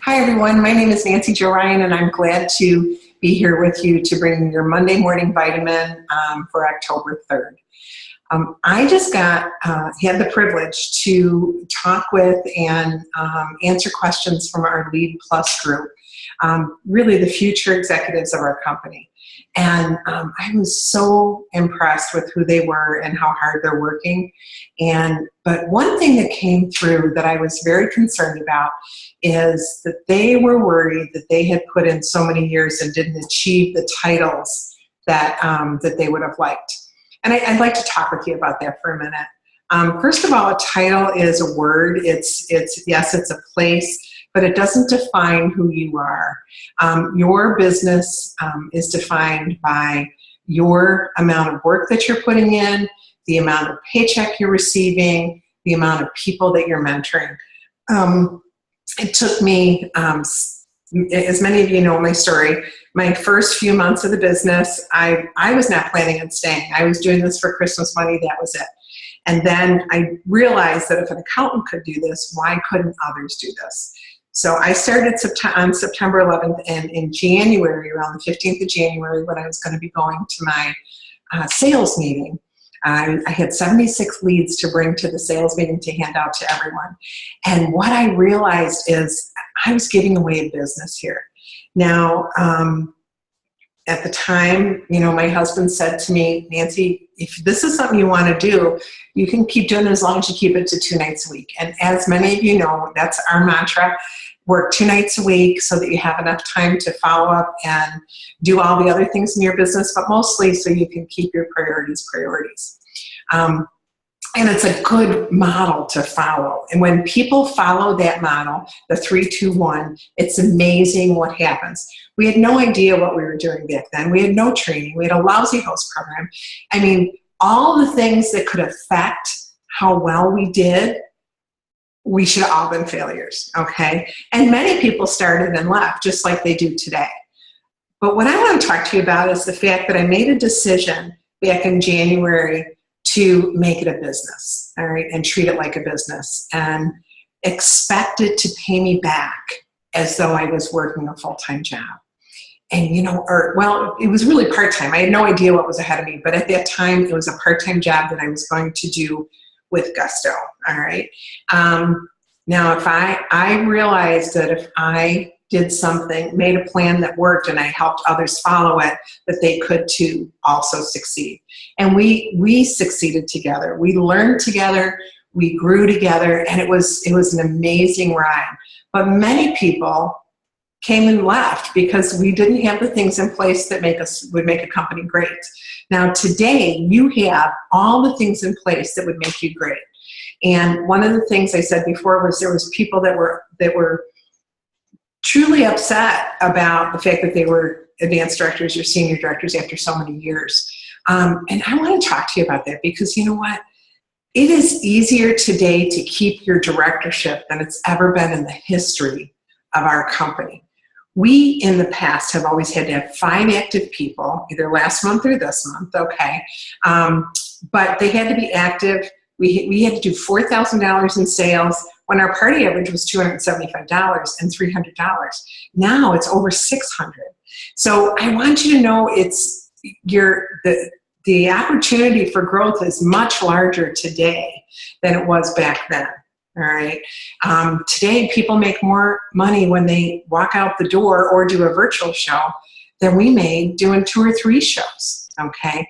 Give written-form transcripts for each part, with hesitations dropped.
Hi, everyone. My name is Nancy Jo Ryan, and I'm glad to be here with you to bring your Monday morning vitamin for October 3rd. I just had the privilege to talk with and answer questions from our Lead Plus group, really the future executives of our company. And I was so impressed with who they were and how hard they're working. But one thing that came through that I was very concerned about is that they were worried that they had put in so many years and didn't achieve the titles that they would have liked. And I'd like to talk with you about that for a minute. First of all, a title is a word. It's a place, but it doesn't define who you are. Your business is defined by your amount of work that you're putting in, the amount of paycheck you're receiving, the amount of people that you're mentoring. It took me, as many of you know my story, my first few months of the business, I was not planning on staying. I was doing this for Christmas money, that was it. And then I realized that if an accountant could do this, why couldn't others do this? So I started on September 11th, and in January, around the 15th of January, when I was going to be going to my sales meeting, I had 76 leads to bring to the sales meeting to hand out to everyone. And what I realized is I was giving away a business here. Now, at the time, my husband said to me, Nancy, if this is something you want to do, you can keep doing it as long as you keep it to 2 nights a week. And as many of you know, that's our mantra. Work 2 nights a week so that you have enough time to follow up and do all the other things in your business, but mostly so you can keep your priorities. And it's a good model to follow. And when people follow that model, the 3-2-1, it's amazing what happens. We had no idea what we were doing back then. We had no training. We had a lousy host program. I mean, all the things that could affect how well we did, we should have all been failures, okay? And many people started and left, just like they do today. But what I want to talk to you about is the fact that I made a decision back in January to make it a business, all right, and treat it like a business and expect it to pay me back as though I was working a full-time job. And, it was really part-time. I had no idea what was ahead of me, but at that time, it was a part-time job that I was going to do with gusto, all right? Now, if I realized that if I did something, made a plan that worked, and I helped others follow it, that they could too also succeed. And we succeeded together. We learned together, we grew together, and it was an amazing ride. But many people came and left because we didn't have the things in place that would make a company great. Now today, you have all the things in place that would make you great. And one of the things I said before was there was people that were truly upset about the fact that they were advanced directors or senior directors after so many years. And I want to talk to you about that because you know what? It is easier today to keep your directorship than it's ever been in the history of our company. We, in the past, have always had to have 5 active people, either last month or this month, okay? But they had to be active. We had to do $4,000 in sales when our party average was $275 and $300. Now it's over $600. So I want you to know the opportunity for growth is much larger today than it was back then. All right. Today, people make more money when they walk out the door or do a virtual show than we made doing 2 or 3 shows. Okay.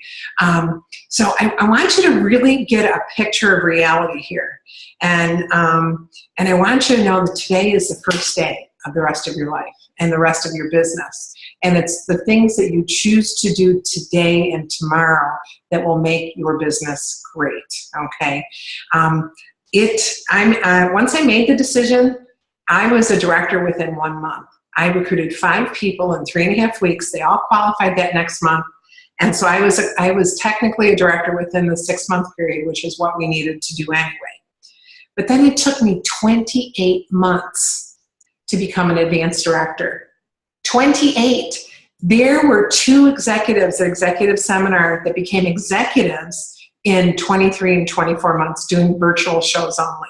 So I want you to really get a picture of reality here. And I want you to know that today is the first day of the rest of your life and the rest of your business. And it's the things that you choose to do today and tomorrow that will make your business great. Okay. Once I made the decision, I was a director within 1 month. I recruited 5 people in 3.5 weeks. They all qualified that next month. And so I was technically a director within the 6-month period, which is what we needed to do anyway. But then it took me 28 months to become an advanced director. 28. There were 2 executives at Executive Seminar that became executives in 23 and 24 months doing virtual shows only.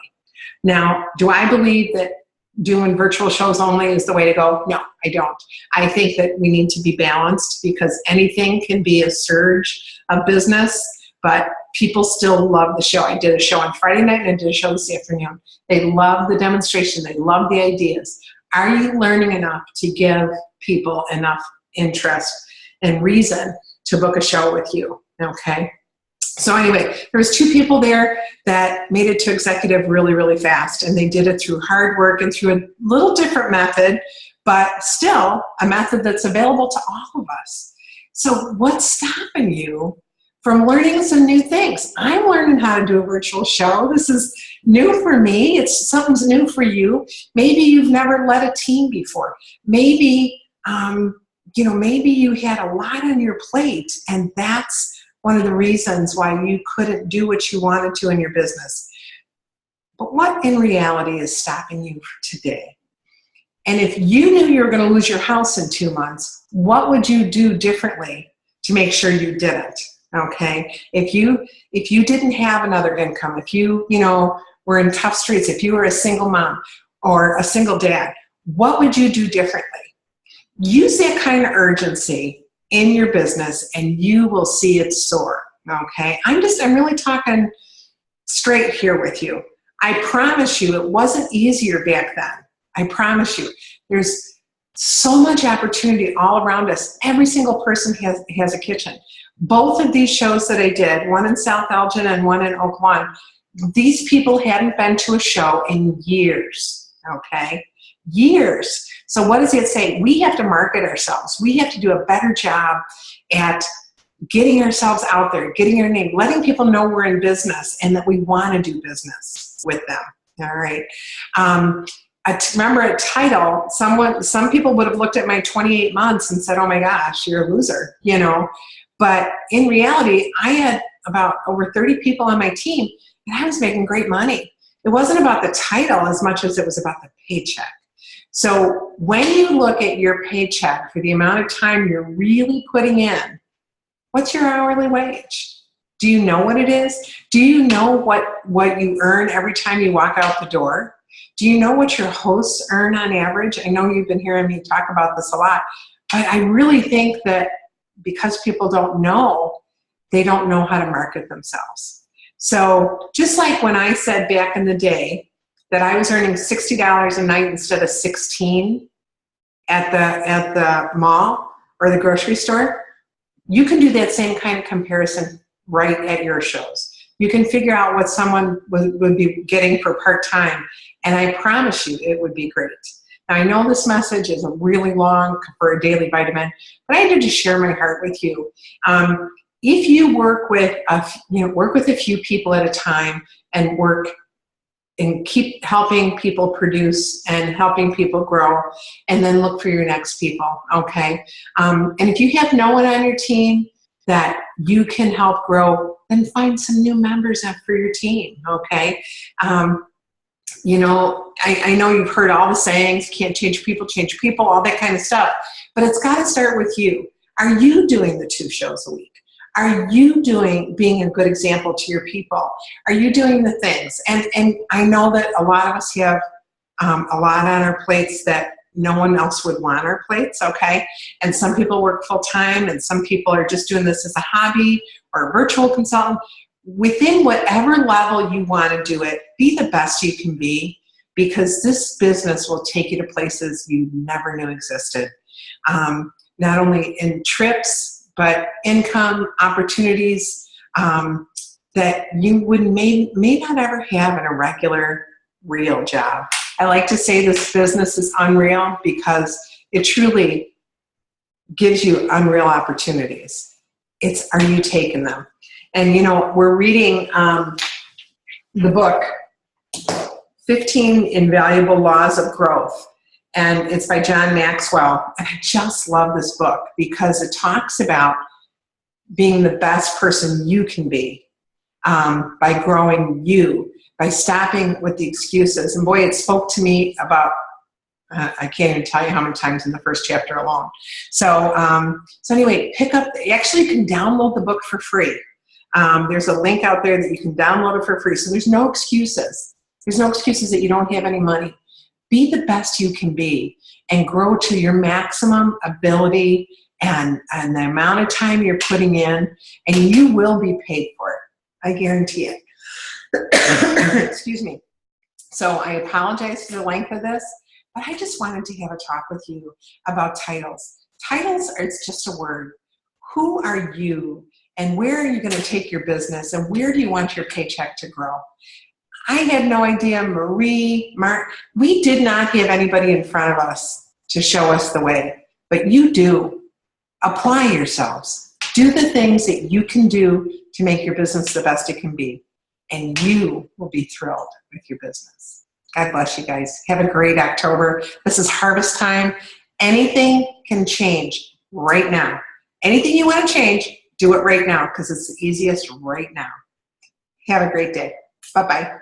Now, do I believe that doing virtual shows only is the way to go? No, I don't. I think that we need to be balanced because anything can be a surge of business, but people still love the show. I did a show on Friday night and I did a show this afternoon. They love the demonstration. They love the ideas. Are you learning enough to give people enough interest and reason to book a show with you? Okay. So anyway, there was 2 people there that made it to executive really, really fast, and they did it through hard work and through a little different method, but still a method that's available to all of us. So what's stopping you from learning some new things? I'm learning how to do a virtual show. This is new for me. It's something's new for you. Maybe you've never led a team before. Maybe, maybe you had a lot on your plate, and that's one of the reasons why you couldn't do what you wanted to in your business. But what in reality is stopping you today? And if you knew you were going to lose your house in 2 months, what would you do differently to make sure you didn't? Okay. If you didn't have another income, if you were in tough streets, if you were a single mom or a single dad, what would you do differently? Use that kind of urgency in your business and you will see it soar. Okay. I'm really talking straight here with you. I promise you it wasn't easier back then. I promise you. There's so much opportunity all around us. Every single person has a kitchen. Both of these shows that I did, one in South Elgin and one in Oak Lawn, these people hadn't been to a show in years, okay? Years. So what does it say? We have to market ourselves. We have to do a better job at getting ourselves out there, getting our name, letting people know we're in business and that we want to do business with them, all right? Remember a title, some people would have looked at my 28 months and said, oh my gosh, you're a loser, But in reality, I had about over 30 people on my team and I was making great money. It wasn't about the title as much as it was about the paycheck. So when you look at your paycheck for the amount of time you're really putting in, what's your hourly wage? Do you know what it is? Do you know what you earn every time you walk out the door? Do you know what your hosts earn on average? I know you've been hearing me talk about this a lot, but I really think that because people don't know, they don't know how to market themselves. So just like when I said back in the day that I was earning $60 a night instead of $16 at the mall or the grocery store, you can do that same kind of comparison right at your shows. You can figure out what someone would be getting for part-time, and I promise you it would be great. Now, I know this message is really long for a daily vitamin, but I had to just share my heart with you. If you work with a few people at a time and work and keep helping people produce and helping people grow, and then look for your next people, okay? And if you have no one on your team that you can help grow, then find some new members for your team, okay? I know you've heard all the sayings, can't change people, all that kind of stuff, but it's got to start with you. Are you doing the 2 shows a week? Are you being a good example to your people? Are you doing the things? And I know that a lot of us have a lot on our plates that no one else would want our plates, okay? And some people work full-time and some people are just doing this as a hobby or a virtual consultant. Within whatever level you want to do it, be the best you can be, because this business will take you to places you never knew existed. Not only in trips, but income, opportunities that you may not ever have in a regular, real job. I like to say this business is unreal because it truly gives you unreal opportunities. Are you taking them? And we're reading the book, 15 Invaluable Laws of Growth. And it's by John Maxwell. And I just love this book because it talks about being the best person you can be by growing you, by stopping with the excuses. And boy, it spoke to me about, I can't even tell you how many times in the first chapter alone. So anyway, actually you can download the book for free. There's a link out there that you can download it for free. So there's no excuses. There's no excuses that you don't have any money. Be the best you can be and grow to your maximum ability and the amount of time you're putting in, and you will be paid for it. I guarantee it. Excuse me. So I apologize for the length of this, but I just wanted to have a talk with you about titles. Titles, it's just a word. Who are you, and where are you going to take your business, and where do you want your paycheck to grow? I had no idea. Marie, Mark, we did not have anybody in front of us to show us the way, but you do. Apply yourselves. Do the things that you can do to make your business the best it can be, and you will be thrilled with your business. God bless you guys. Have a great October. This is harvest time. Anything can change right now. Anything you want to change, do it right now, because it's the easiest right now. Have a great day. Bye-bye.